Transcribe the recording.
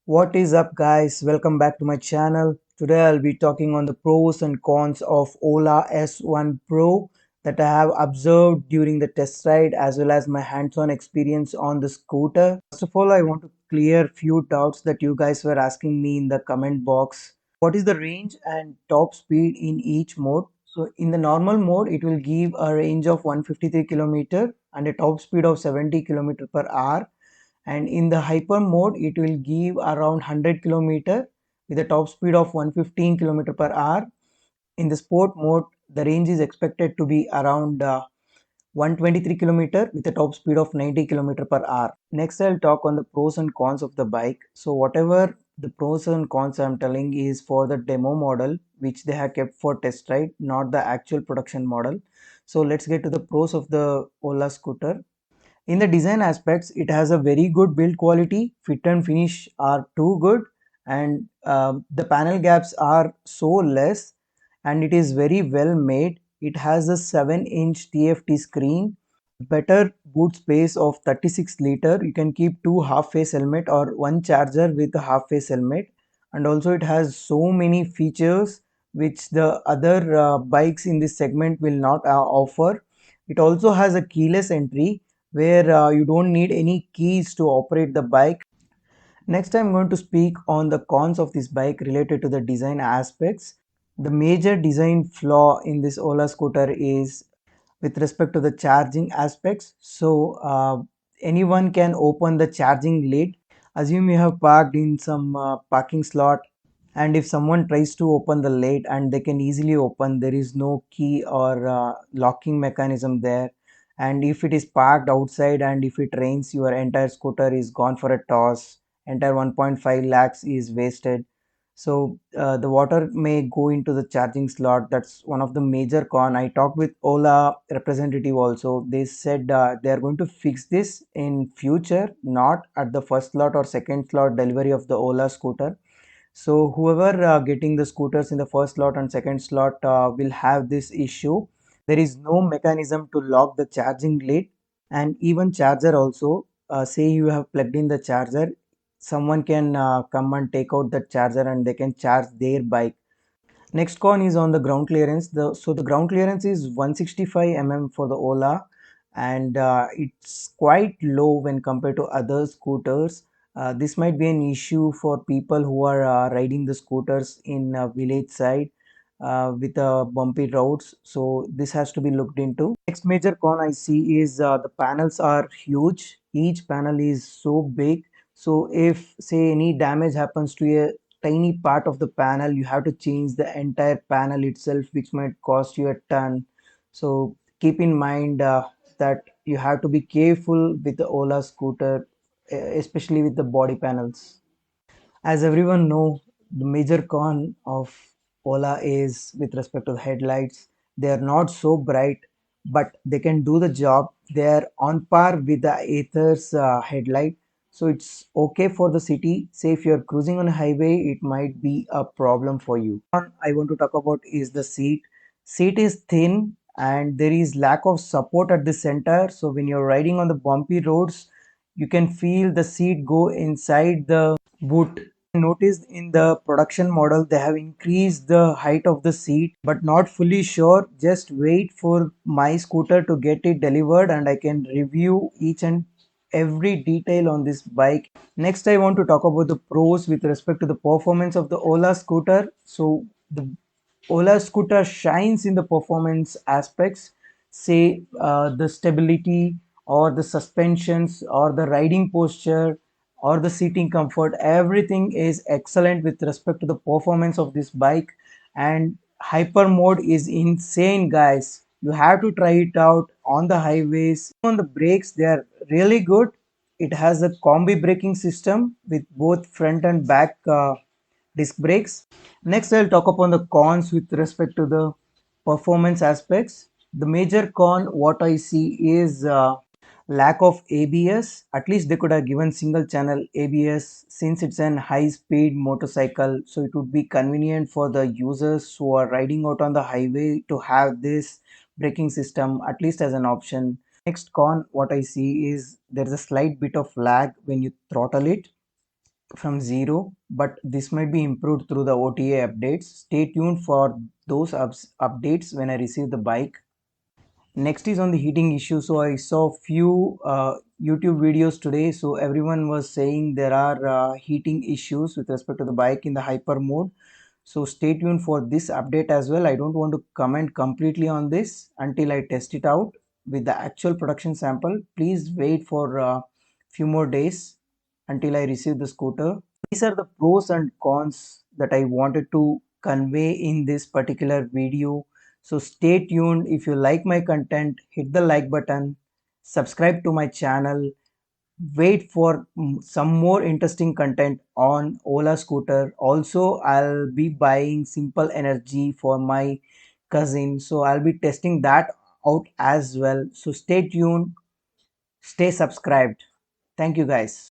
What is up guys, welcome back to my channel. Today I'll be talking on the pros and cons of OLA S1 Pro that I have observed during the test ride as well as my hands-on experience on the scooter. First of all, I want to clear few doubts that you guys were asking me in the comment box. What is the range and top speed in each mode? So in the normal mode, it will give a range of 153 km and a top speed of 70 km per hour, and in the hyper mode it will give around 100 kilometer with a top speed of 115 kilometer per hour. In the sport mode the range is expected to be around 123 kilometer with a top speed of 90 kilometer per hour. Next I'll talk on the pros and cons of the bike. So whatever the pros and cons I'm telling is for the demo model which they have kept for test ride, not the actual production model. So let's get to the pros of the Ola scooter. In the design aspects, it has a very good build quality, fit and finish are too good, and the panel gaps are so less, and it is very well made. It has a 7-inch TFT screen, better boot space of 36 liter. You can keep two half face helmet or one charger with a half face helmet, and also it has so many features which the other bikes in this segment will not offer. It also has a keyless entry where you don't need any keys to operate the bike. Next, I'm going to speak on the cons of this bike related to the design aspects. The major design flaw in this Ola scooter is with respect to the charging aspects. So anyone can open the charging lid. Assume you have parked in some parking slot, and if someone tries to open the lid, and they can easily open, there is no key or locking mechanism there. And if it is parked outside and if it rains, your entire scooter is gone for a toss. Entire 1.5 lakhs is wasted. So the water may go into the charging slot. That's one of the major con. I talked with Ola representative also. They said they are going to fix this in future, not at the first slot or second slot delivery of the Ola scooter. So whoever getting the scooters in the first slot and second slot will have this issue. There is no mechanism to lock the charging lid, and even charger also. Say you have plugged in the charger, someone can come and take out the charger and they can charge their bike. Next con is on the ground clearance. So the ground clearance is 165 mm for the Ola, and it's quite low when compared to other scooters. This might be an issue for people who are riding the scooters in village side with bumpy roads. So this has to be looked into. Next major con I see is the panels are huge. Each panel is so big. So if say any damage happens to a tiny part of the panel, you have to change the entire panel itself, which might cost you a ton. So keep in mind that you have to be careful with the Ola scooter, especially with the body panels. As everyone know, the major con of Ola is with respect to the headlights. They are not so bright, but they can do the job. They are on par with the Aether's headlight, so it's okay for the city. Say if you're cruising on a highway, it might be a problem for you. One I want to talk about is the seat. Seat is thin and there is lack of support at the center. So when you're riding on the bumpy roads, you can feel the seat go inside the boot. Noticed in the production model they have increased the height of the seat, but not fully sure. Just wait for my scooter to get it delivered and I can review each and every detail on this bike. Next I want to talk about the pros with respect to the performance of the Ola scooter. So the Ola scooter shines in the performance aspects, say the stability or the suspensions or the riding posture or the seating comfort. Everything is excellent with respect to the performance of this bike, and hyper mode is insane, guys. You have to try it out on the highways. On the brakes, they are really good. It has a combi braking system with both front and back disc brakes. Next, I'll talk upon the cons with respect to the performance aspects. The major con, what I see is Lack of ABS, at least they could have given single channel ABS since it's an high speed motorcycle, so it would be convenient for the users who are riding out on the highway to have this braking system at least as an option. Next con what I see is there's a slight bit of lag when you throttle it from zero, but this might be improved through the OTA updates. Stay tuned for those updates when I receive the bike. Next is on the heating issue. So I saw few YouTube videos today. So everyone was saying there are heating issues with respect to the bike in the hyper mode. So stay tuned for this update as well. I don't want to comment completely on this until I test it out with the actual production sample. Please wait for a few more days until I receive the scooter. These are the pros and cons that I wanted to convey in this particular video. So stay tuned. If you like my content, hit the like button, subscribe to my channel, wait for some more interesting content on Ola scooter. Also, I'll be buying Simple Energy for my cousin, so I'll be testing that out as well. So stay tuned, stay subscribed. Thank you guys.